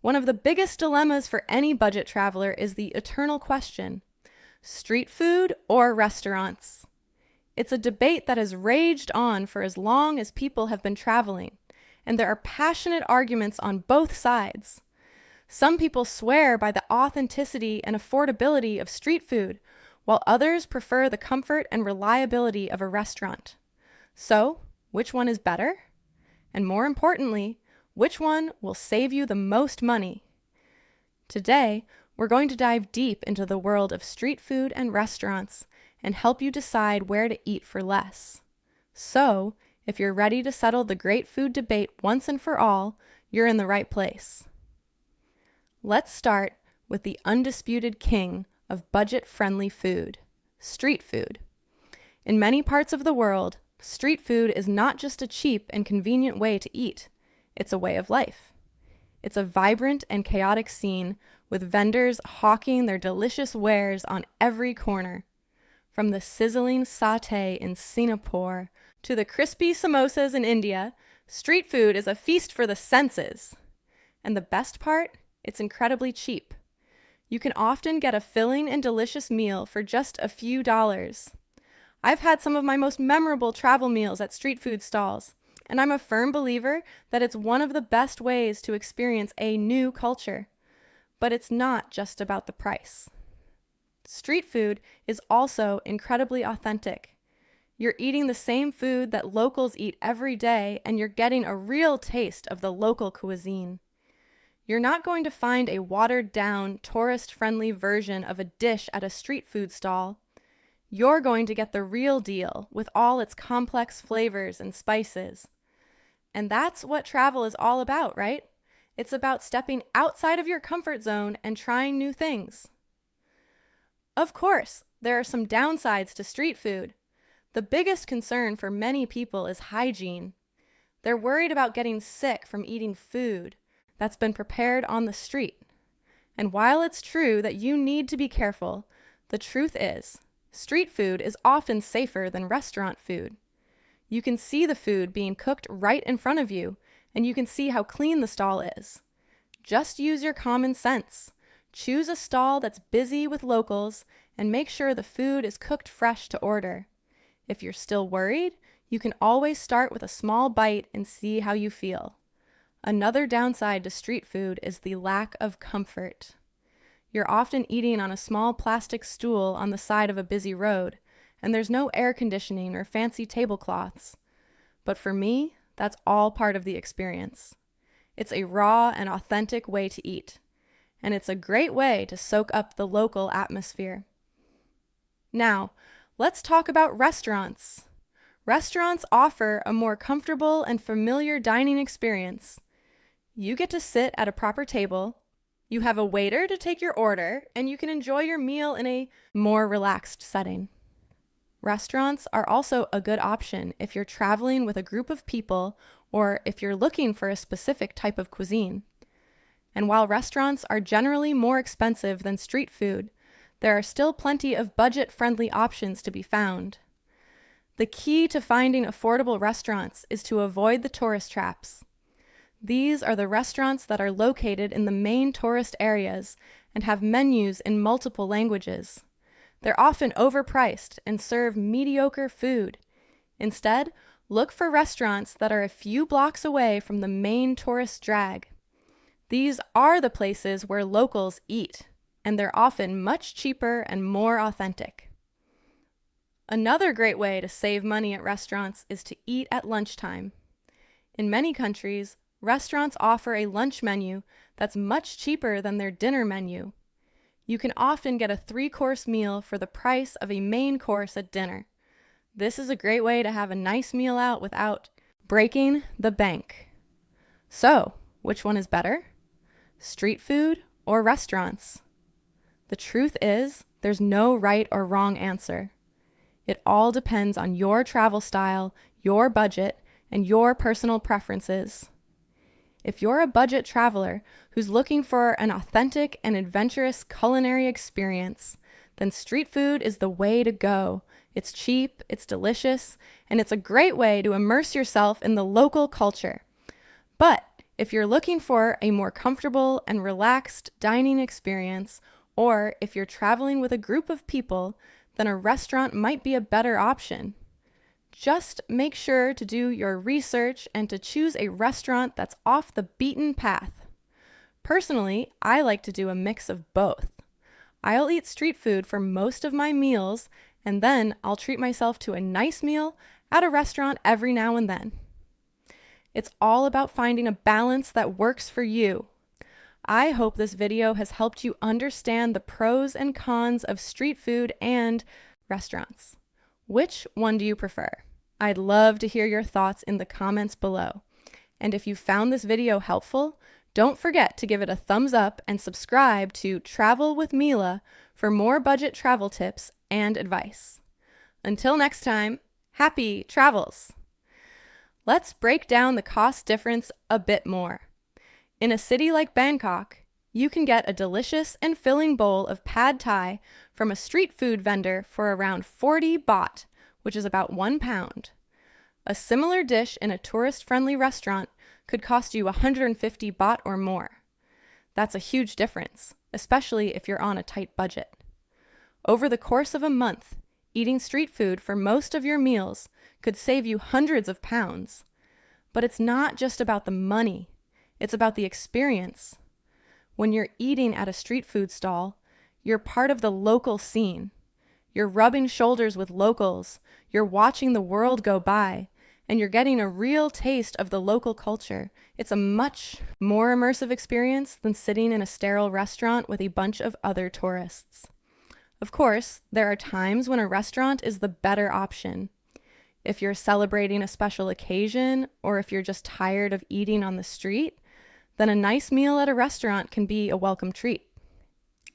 One of the biggest dilemmas for any budget traveler is the eternal question: street food or restaurants? It's a debate that has raged on for as long as people have been traveling, and there are passionate arguments on both sides. Some people swear by the authenticity and affordability of street food, while others prefer the comfort and reliability of a restaurant. So, which one is better? And more importantly, which one will save you the most money? Today, we're going to dive deep into the world of street food and restaurants and help you decide where to eat for less. So, if you're ready to settle the great food debate once and for all, you're in the right place. Let's start with the undisputed king of budget-friendly food, street food. In many parts of the world, street food is not just a cheap and convenient way to eat. It's a way of life. It's a vibrant and chaotic scene with vendors hawking their delicious wares on every corner. From the sizzling satay in Singapore to the crispy samosas in India, street food is a feast for the senses. And the best part? It's incredibly cheap. You can often get a filling and delicious meal for just a few dollars. I've had some of my most memorable travel meals at street food stalls, and I'm a firm believer that it's one of the best ways to experience a new culture. But it's not just about the price. Street food is also incredibly authentic. You're eating the same food that locals eat every day, and you're getting a real taste of the local cuisine. You're not going to find a watered-down, tourist-friendly version of a dish at a street food stall. You're going to get the real deal with all its complex flavors and spices. And that's what travel is all about, right? It's about stepping outside of your comfort zone and trying new things. Of course, there are some downsides to street food. The biggest concern for many people is hygiene. They're worried about getting sick from eating food that's been prepared on the street. And while it's true that you need to be careful, the truth is, street food is often safer than restaurant food. You can see the food being cooked right in front of you, and you can see how clean the stall is. Just use your common sense. Choose a stall that's busy with locals and make sure the food is cooked fresh to order. If you're still worried, you can always start with a small bite and see how you feel. Another downside to street food is the lack of comfort. You're often eating on a small plastic stool on the side of a busy road, and there's no air conditioning or fancy tablecloths. But for me, that's all part of the experience. It's a raw and authentic way to eat, and it's a great way to soak up the local atmosphere. Now, let's talk about restaurants. Restaurants offer a more comfortable and familiar dining experience. You get to sit at a proper table, you have a waiter to take your order, and you can enjoy your meal in a more relaxed setting. Restaurants are also a good option if you're traveling with a group of people or if you're looking for a specific type of cuisine. And while restaurants are generally more expensive than street food, there are still plenty of budget-friendly options to be found. The key to finding affordable restaurants is to avoid the tourist traps. These are the restaurants that are located in the main tourist areas and have menus in multiple languages. They're often overpriced and serve mediocre food. Instead, look for restaurants that are a few blocks away from the main tourist drag. These are the places where locals eat, and they're often much cheaper and more authentic. Another great way to save money at restaurants is to eat at lunchtime. In many countries, restaurants offer a lunch menu that's much cheaper than their dinner menu. You can often get a 3-course meal for the price of a main course at dinner. This is a great way to have a nice meal out without breaking the bank. So, which one is better? Street food or restaurants? The truth is, there's no right or wrong answer. It all depends on your travel style, your budget, and your personal preferences. If you're a budget traveler who's looking for an authentic and adventurous culinary experience, then street food is the way to go. It's cheap, it's delicious, and it's a great way to immerse yourself in the local culture. But If you're looking for a more comfortable and relaxed dining experience, or if you're traveling with a group of people, then a restaurant might be a better option. Just make sure to do your research and to choose a restaurant that's off the beaten path. Personally, I like to do a mix of both. I'll eat street food for most of my meals, and then I'll treat myself to a nice meal at a restaurant every now and then. It's all about finding a balance that works for you. I hope this video has helped you understand the pros and cons of street food and restaurants. Which one do you prefer? I'd love to hear your thoughts in the comments below. And if you found this video helpful, don't forget to give it a thumbs up and subscribe to Travel with Mila for more budget travel tips and advice. Until next time, happy travels! Let's break down the cost difference a bit more. In a city like Bangkok, you can get a delicious and filling bowl of pad thai from a street food vendor for around 40 baht, which is about 1 pound. A similar dish in a tourist-friendly restaurant could cost you 150 baht or more. That's a huge difference, especially if you're on a tight budget. Over the course of a month, eating street food for most of your meals could save you hundreds of pounds. But it's not just about the money, it's about the experience. When you're eating at a street food stall, you're part of the local scene. You're rubbing shoulders with locals, you're watching the world go by, and you're getting a real taste of the local culture. It's a much more immersive experience than sitting in a sterile restaurant with a bunch of other tourists. Of course, there are times when a restaurant is the better option. If you're celebrating a special occasion, or if you're just tired of eating on the street, then a nice meal at a restaurant can be a welcome treat.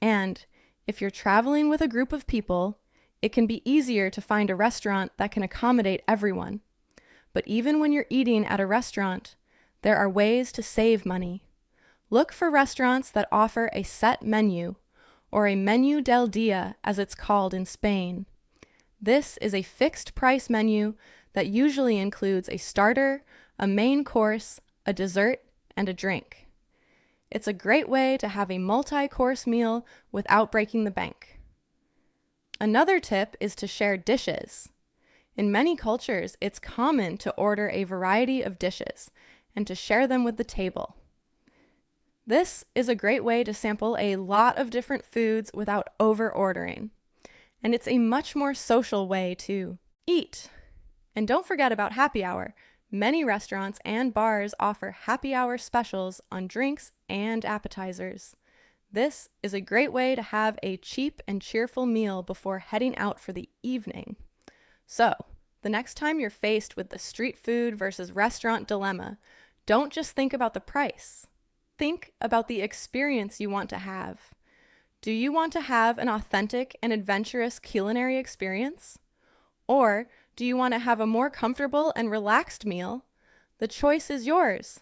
And if you're traveling with a group of people, it can be easier to find a restaurant that can accommodate everyone. But even when you're eating at a restaurant, there are ways to save money. Look for restaurants that offer a set menu, or a menú del día as it's called in Spain. This is a fixed price menu that usually includes a starter, a main course, a dessert, and a drink. It's a great way to have a multi-course meal without breaking the bank. Another tip is to share dishes. In many cultures, it's common to order a variety of dishes and to share them with the table. This is a great way to sample a lot of different foods without over-ordering. And it's a much more social way to eat. And don't forget about happy hour. Many restaurants and bars offer happy hour specials on drinks and appetizers. This is a great way to have a cheap and cheerful meal before heading out for the evening. So, the next time you're faced with the street food versus restaurant dilemma, don't just think about the price. Think about the experience you want to have. Do you want to have an authentic and adventurous culinary experience? Or do you want to have a more comfortable and relaxed meal? The choice is yours.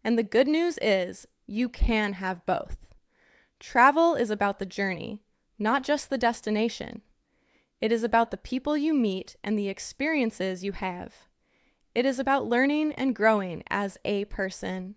And the good news is you can have both. Travel is about the journey, not just the destination. It is about the people you meet and the experiences you have. It is about learning and growing as a person.